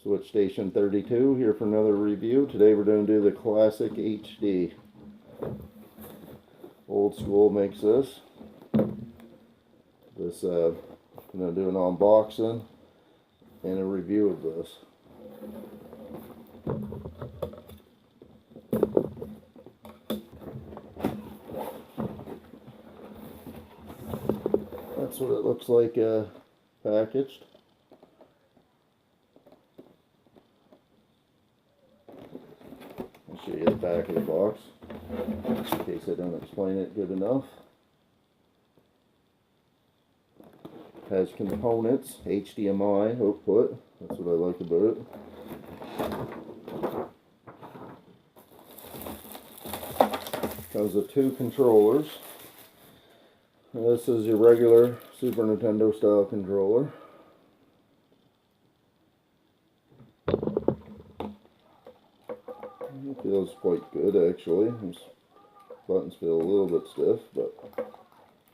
Switch Station 32 here for another review. Today we're going to do the Classiq HD. Old School makes this. I'm going to do an unboxing and a review of this. That's what it looks like packaged. I'll show you the back of the box in case I don't explain it good enough. Has components, HDMI output, that's what I like about it. Comes with two controllers. This is your regular Super Nintendo style controller. It feels quite good actually. These buttons feel a little bit stiff, but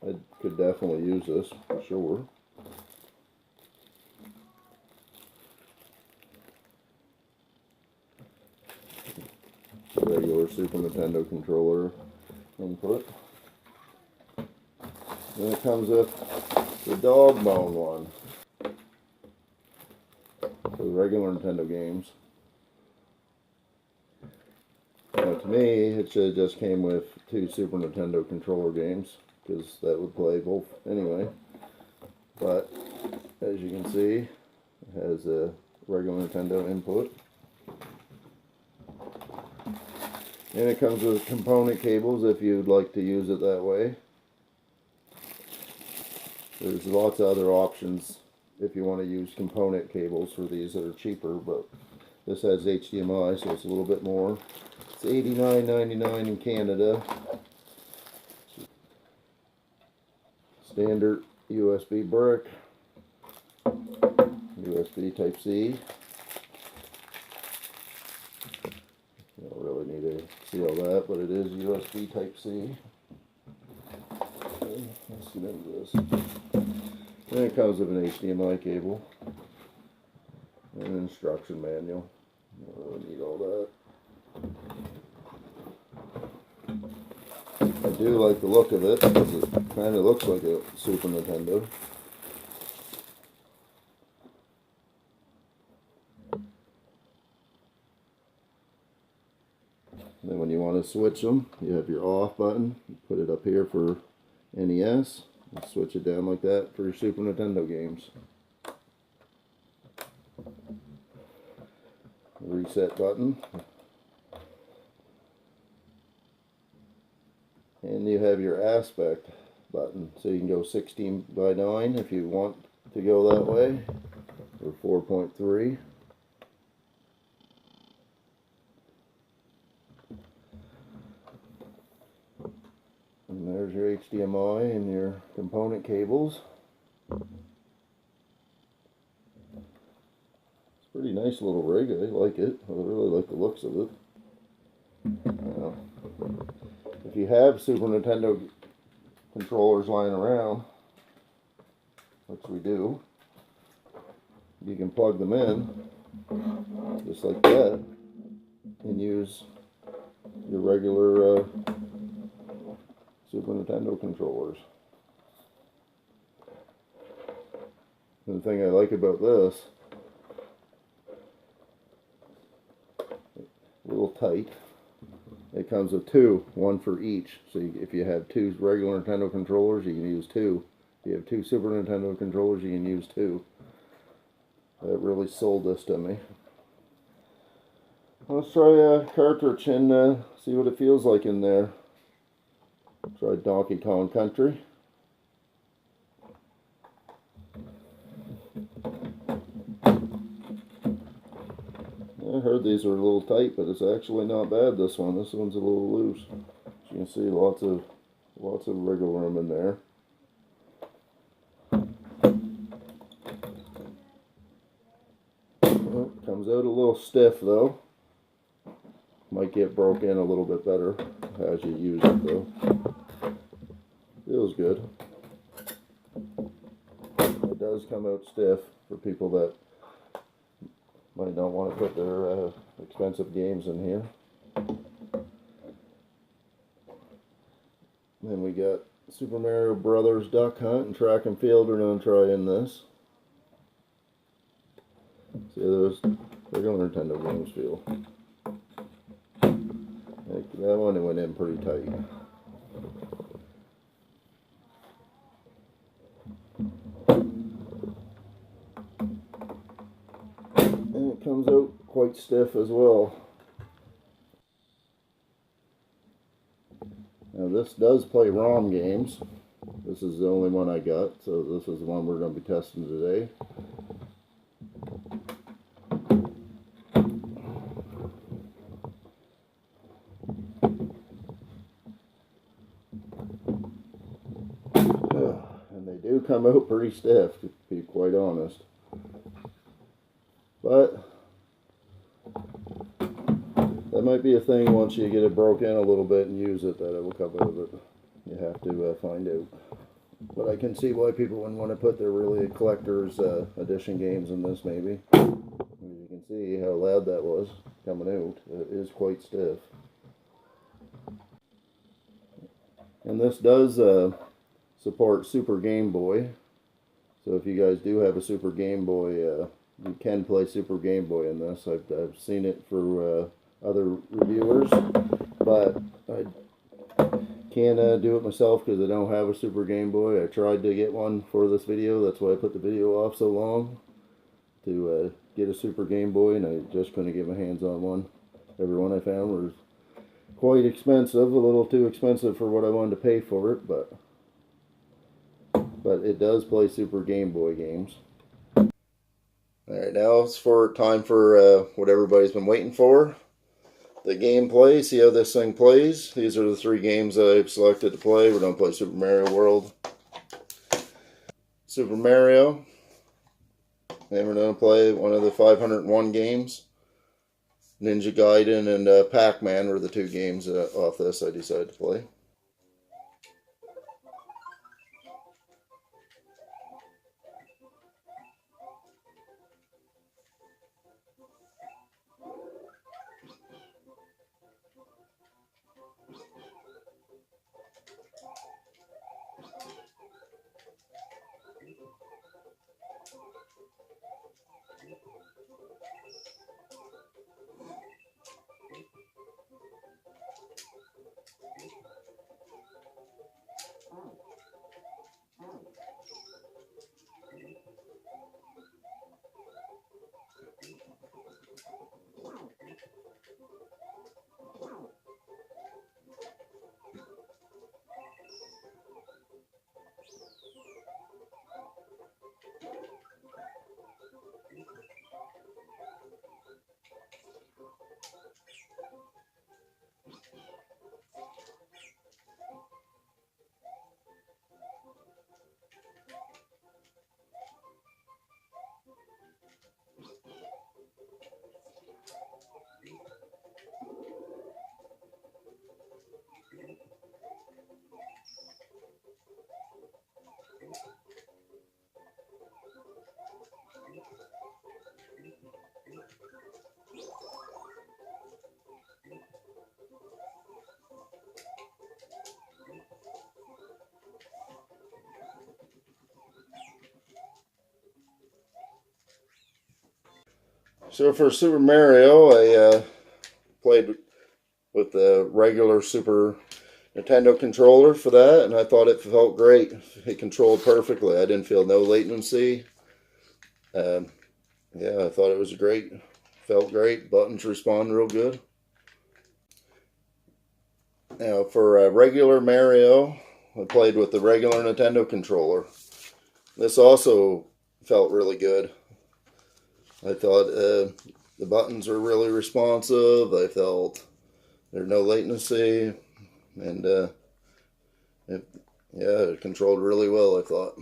I could definitely use this for sure. Regular Super Nintendo controller input. Then it comes with the dog bone one for the regular Nintendo games. Now to me, it should have just came with two Super Nintendo controller games, because that would play both anyway. But as you can see, it has a regular Nintendo input. And it comes with component cables if you'd like to use it that way. There's lots of other options if you want to use component cables for these that are cheaper, but this has HDMI, so it's a little bit more. It's $89.99 in Canada. Standard USB brick, USB Type-C. You don't really need to see all that, but it is USB Type-C. Okay, let's get into this. Then it comes with an HDMI cable and an instruction manual. You don't really need all that. I do like the look of it because it kind of looks like a Super Nintendo. And then when you want to switch them, you have your off button. You put it up here for NES. And switch it down like that for your Super Nintendo games. Reset button. And you have your aspect button. So you can go 16:9 if you want to go that way, or 4.3. And there's your HDMI and your component cables. It's a pretty nice little rig. I like it. I really like the looks of it. Now, if you have Super Nintendo controllers lying around, which we do, you can plug them in just like that and use your regular Super Nintendo controllers. And the thing I like about this, a little tight, it comes with two, one for each. So if you have two regular Nintendo controllers, you can use two. If you have two Super Nintendo controllers, you can use two. That really sold this to me. Let's try a cartridge and see what it feels like in there. Try Donkey Kong Country. I heard these were a little tight, but it's actually not bad, this one. This one's a little loose. As you can see, lots of wiggle room in there. Well, comes out a little stiff though. Might get broke in a little bit better as you use it though. Feels good. It does come out stiff for people that Might not want to put their expensive games in here. Then we got Super Mario Brothers Duck Hunt and Track and Field. We're going to try in this. See how those regular Nintendo games feel. That one went in pretty tight. And it comes out quite stiff as well. Now this does play ROM games. This is the only one I got, so this is the one we're going to be testing today. And they do come out pretty stiff, to be quite honest. But that might be a thing once you get it broke in a little bit and use it, that it will come out of it. You have to find out. But I can see why people wouldn't want to put their really collector's edition games in this, maybe. You can see how loud that was coming out. It is quite stiff. And this does support Super Game Boy. So if you guys do have a Super Game Boy, you can play Super Game Boy in this. I've seen it for other reviewers, but I can't do it myself because I don't have a Super Game Boy. I tried to get one for this video. That's why I put the video off so long, to get a Super Game Boy, and I just couldn't get my hands on one. Every one I found was quite expensive, a little too expensive for what I wanted to pay for it, but it does play Super Game Boy games. Alright, now it's time for what everybody's been waiting for. The gameplay. See how this thing plays. These are the 3 games that I've selected to play. We're going to play Super Mario World, Super Mario, and we're going to play one of the 501 games. Ninja Gaiden and Pac-Man were the 2 games off this I decided to play. So for Super Mario, I played with the regular Super Nintendo controller for that, and I thought it felt great. It controlled perfectly. I didn't feel no latency. Yeah, I thought it was great. Felt great. Buttons respond real good. Now for regular Mario, I played with the regular Nintendo controller. This also felt really good. I thought the buttons were really responsive. I felt there's no latency, and it controlled really well, I thought.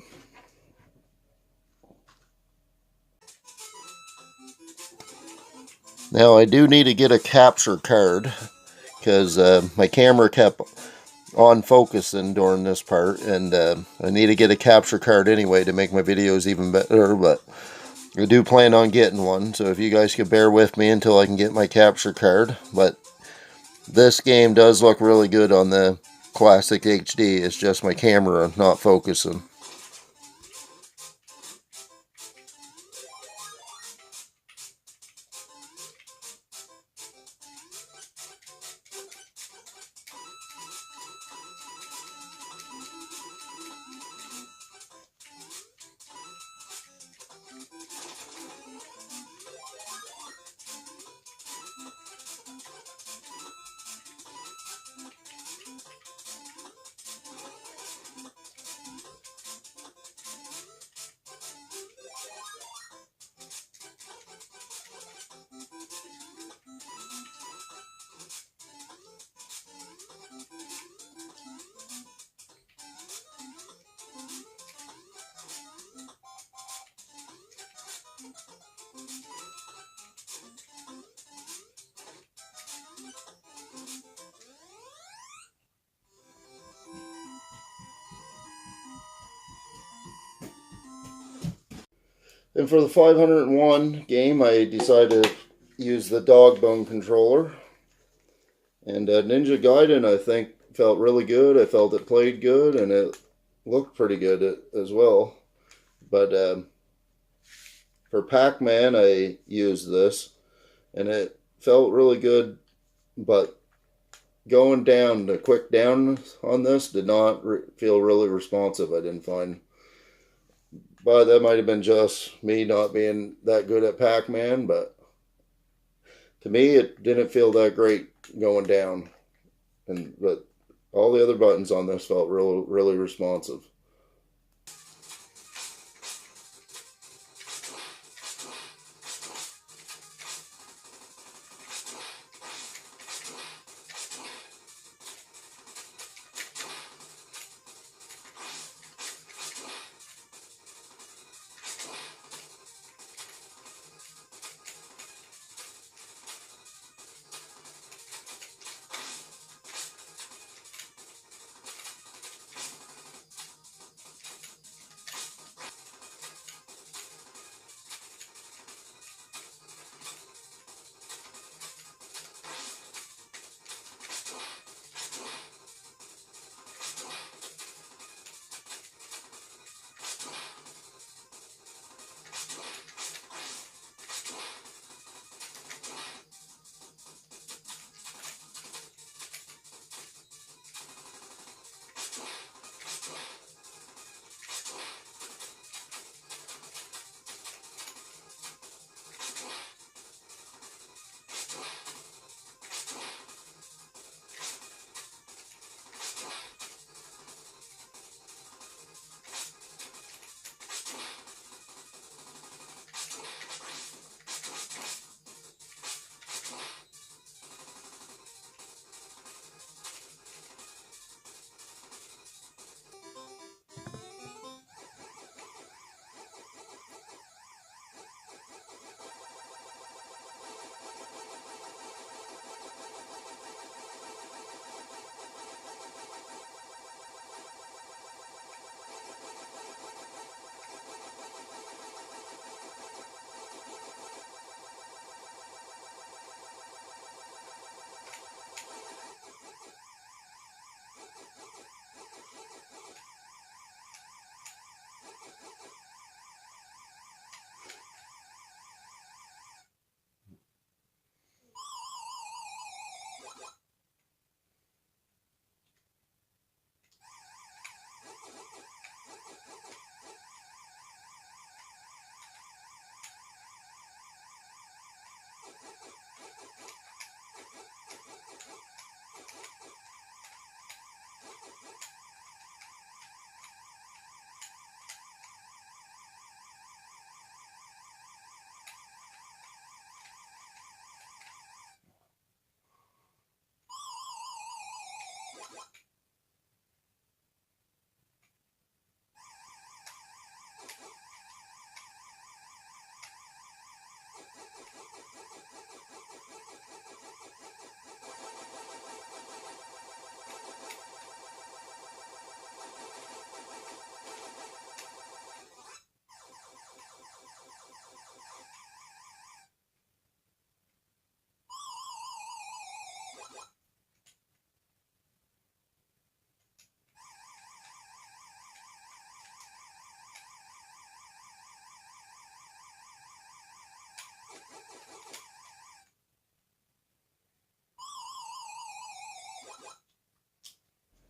Now I do need to get a capture card because my camera kept on focusing during this part, and I need to get a capture card anyway to make my videos even better, but I do plan on getting one, so if you guys could bear with me until I can get my capture card. But this game does look really good on the Classiq HD. It's just my camera not focusing. And for the 501 game, I decided to use the dog bone controller. And Ninja Gaiden, I think, felt really good. I felt it played good, and it looked pretty good as well. But for Pac-Man, I used this, and it felt really good. But going down, the quick down on this did not feel really responsive, I didn't find. But that might have been just me not being that good at Pac-Man, but to me it didn't feel that great going down. But all the other buttons on this felt really responsive.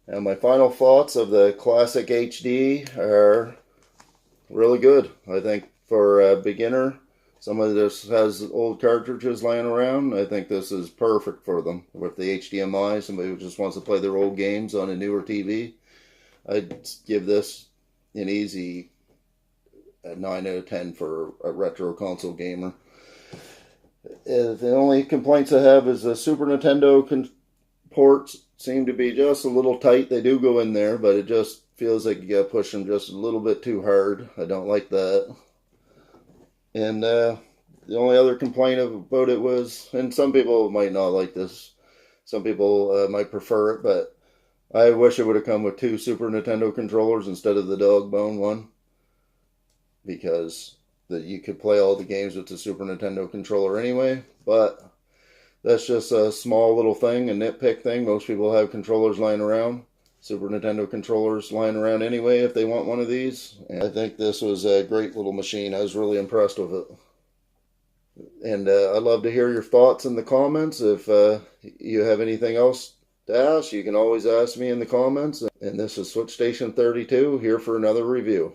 And my final thoughts of the Classiq HD are really good. I think for a beginner, somebody that has old cartridges laying around, I think this is perfect for them. With the HDMI, somebody who just wants to play their old games on a newer TV, I'd give this an easy 9 out of 10 for a retro console gamer. The only complaints I have is the Super Nintendo ports seem to be just a little tight. They do go in there, but it just feels like you gotta push them just a little bit too hard. I don't like that. And the only other complaint about it was, and some people might not like this, some people might prefer it, but I wish it would have come with 2 Super Nintendo controllers instead of the dog bone one, because you could play all the games with the Super Nintendo controller anyway. But that's just a small little thing, a nitpick thing. Most people have controllers lying around, Super Nintendo controllers lying around anyway if they want one of these. And I think this was a great little machine. I was really impressed with it. And I'd love to hear your thoughts in the comments. If you have anything else to ask, you can always ask me in the comments. And this is Switch Station 32 here for another review.